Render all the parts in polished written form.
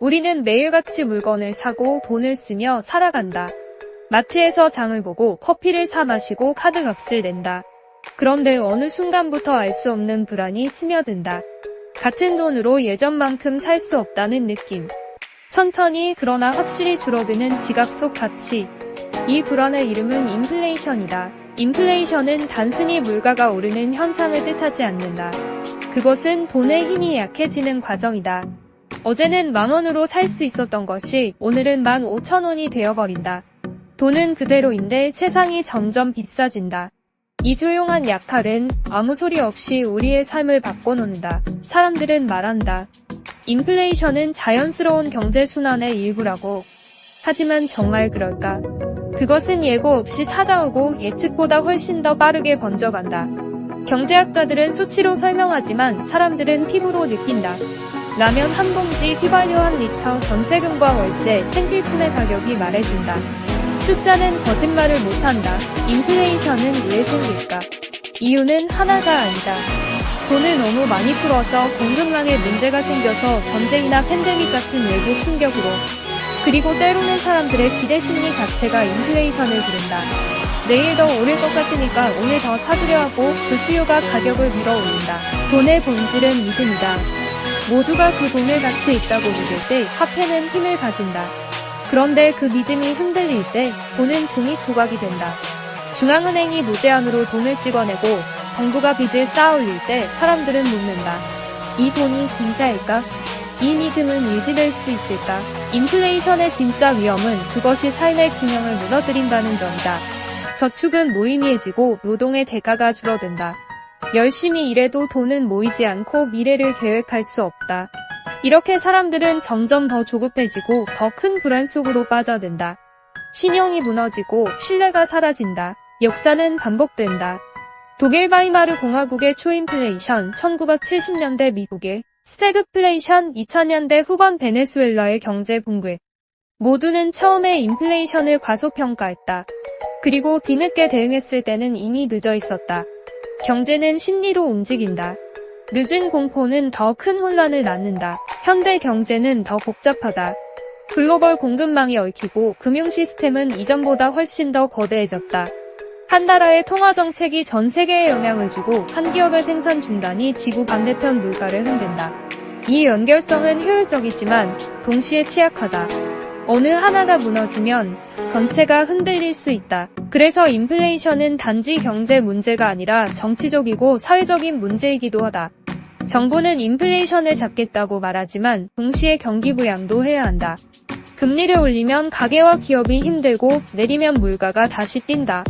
우리는 매일같이 물건을 사고 돈을 쓰며 살아간다. 마트에서 장을 보고 커피를 사 마시고 카드값을 낸다. 그런데 어느 순간부터 알 수 없는 불안이 스며든다. 같은 돈으로 예전만큼 살 수 없다는 느낌. 천천히 그러나 확실히 줄어드는 지갑 속 가치. 이 불안의 이름은 인플레이션이다. 인플레이션은 단순히 물가가 오르는 현상을 뜻하지 않는다. 그것은 돈의 힘이 약해지는 과정이다. 어제는 10,000원으로 살 수 있었던 것이 오늘은 15,000원이 되어버린다. 돈은 그대로인데 세상이 점점 비싸진다. 이 조용한 약탈은 아무 소리 없이 우리의 삶을 바꿔놓는다. 사람들은 말한다. 인플레이션은 자연스러운 경제순환의 일부라고. 하지만 정말 그럴까? 그것은 예고 없이 찾아오고 예측보다 훨씬 더 빠르게 번져간다. 경제학자들은 수치로 설명하지만 사람들은 피부로 느낀다. 라면 한 봉지, 휘발유 한 리터, 전세금과 월세, 생필품의 가격이 말해준다. 숫자는 거짓말을 못한다. 인플레이션은 왜 생길까? 이유는 하나가 아니다. 돈을 너무 많이 풀어서 공급망에 문제가 생겨서 전쟁이나 팬데믹 같은 외부 충격으로. 그리고 때로는 사람들의 기대 심리 자체가 인플레이션을 부른다. 내일 더 오를 것 같으니까 오늘 더 사두려 하고 그 수요가 가격을 밀어올린다. 돈의 본질은 믿음이다. 모두가 그 돈을 가치 있다고 믿을 때 화폐는 힘을 가진다. 그런데 그 믿음이 흔들릴 때 돈은 종이 조각이 된다. 중앙은행이 무제한으로 돈을 찍어내고 정부가 빚을 쌓아올릴 때 사람들은 묻는다. 이 돈이 진짜일까? 이 믿음은 유지될 수 있을까? 인플레이션의 진짜 위험은 그것이 삶의 균형을 무너뜨린다는 점이다. 저축은 무의미해지고 노동의 대가가 줄어든다. 열심히 일해도 돈은 모이지 않고 미래를 계획할 수 없다. 이렇게 사람들은 점점 더 조급해지고 더 큰 불안 속으로 빠져든다. 신용이 무너지고 신뢰가 사라진다. 역사는 반복된다. 독일 바이마르 공화국의 초인플레이션, 1970년대 미국의 스태그플레이션, 2000년대 후반 베네수엘라의 경제 붕괴. 모두는 처음에 인플레이션을 과소평가했다. 그리고 뒤늦게 대응했을 때는 이미 늦어 있었다. 경제는 심리로 움직인다. 늦은 공포는 더 큰 혼란을 낳는다. 현대 경제는 더 복잡하다. 글로벌 공급망이 얽히고 금융 시스템은 이전보다 훨씬 더 거대해졌다. 한 나라의 통화 정책이 전 세계에 영향을 주고 한 기업의 생산 중단이 지구 반대편 물가를 흔든다. 이 연결성은 효율적이지만 동시에 취약하다. 어느 하나가 무너지면 전체가 흔들릴 수 있다. 그래서 인플레이션은 단지 경제 문제가 아니라 정치적이고 사회적인 문제이기도 하다. 정부는 인플레이션을 잡겠다고 말하지만 동시에 경기 부양도 해야 한다. 금리를 올리면 가게와 기업이 힘들고 내리면 물가가 다시 뛴다.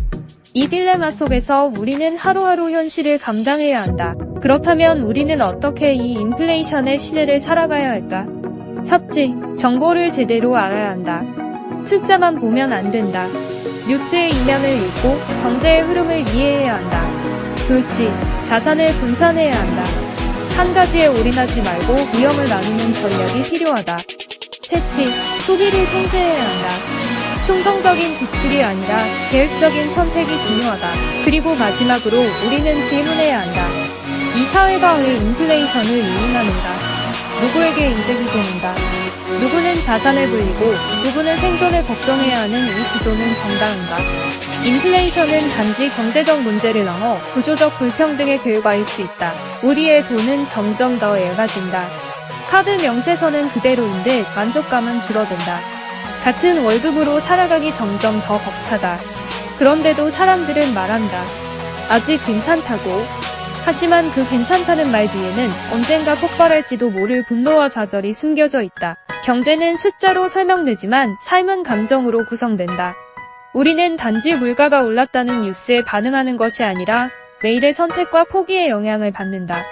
이 딜레마 속에서 우리는 하루하루 현실을 감당해야 한다. 그렇다면 우리는 어떻게 이 인플레이션의 시대를 살아가야 할까? 첫째, 정보를 제대로 알아야 한다. 숫자만 보면 안 된다. 뉴스의 이면을 읽고 경제의 흐름을 이해해야 한다. 둘째, 자산을 분산해야 한다. 한 가지에 올인하지 말고 위험을 나누는 전략이 필요하다. 셋째, 소비를 통제해야 한다. 충동적인 지출이 아니라 계획적인 선택이 중요하다. 그리고 마지막으로 우리는 질문해야 한다. 이 사회가 왜 인플레이션을 유인하는가? 누구에게 이득이 되는가? 누구는 자산을 불리고 누구는 생존을 걱정해야 하는 이 구조는 정당한가? 인플레이션은 단지 경제적 문제를 넘어 구조적 불평등의 결과일 수 있다. 우리의 돈은 점점 더 얇아진다. 카드 명세서는 그대로인데 만족감은 줄어든다. 같은 월급으로 살아가기 점점 더 벅차다. 그런데도 사람들은 말한다. 아직 괜찮다고. 하지만 그 괜찮다는 말 뒤에는 언젠가 폭발할지도 모를 분노와 좌절이 숨겨져 있다. 경제는 숫자로 설명되지만 삶은 감정으로 구성된다. 우리는 단지 물가가 올랐다는 뉴스에 반응하는 것이 아니라 매일의 선택과 포기에 영향을 받는다.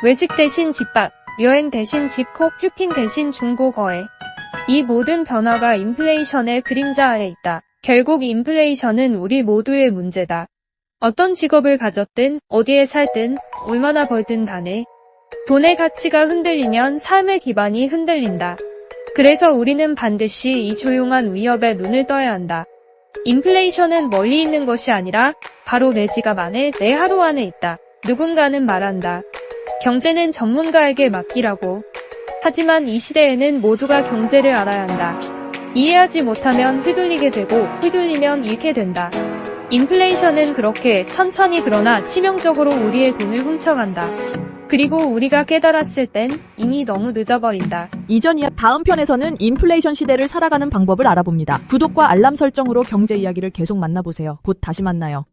외식 대신 집밥, 여행 대신 집콕, 쇼핑 대신 중고 거래. 이 모든 변화가 인플레이션의 그림자 아래 있다. 결국 인플레이션은 우리 모두의 문제다. 어떤 직업을 가졌든 어디에 살든 얼마나 벌든 간에 돈의 가치가 흔들리면 삶의 기반이 흔들린다. 그래서 우리는 반드시 이 조용한 위협에 눈을 떠야 한다. 인플레이션은 멀리 있는 것이 아니라 바로 내 지갑 안에, 내 하루 안에 있다. 누군가는 말한다. 경제는 전문가에게 맡기라고. 하지만 이 시대에는 모두가 경제를 알아야 한다. 이해하지 못하면 휘둘리게 되고 휘둘리면 잃게 된다. 인플레이션은 그렇게 천천히 그러나 치명적으로 우리의 돈을 훔쳐간다. 그리고 우리가 깨달았을 땐 이미 너무 늦어버린다. 이전이야. 다음 편에서는 인플레이션 시대를 살아가는 방법을 알아봅니다. 구독과 알람 설정으로 경제 이야기를 계속 만나보세요. 곧 다시 만나요.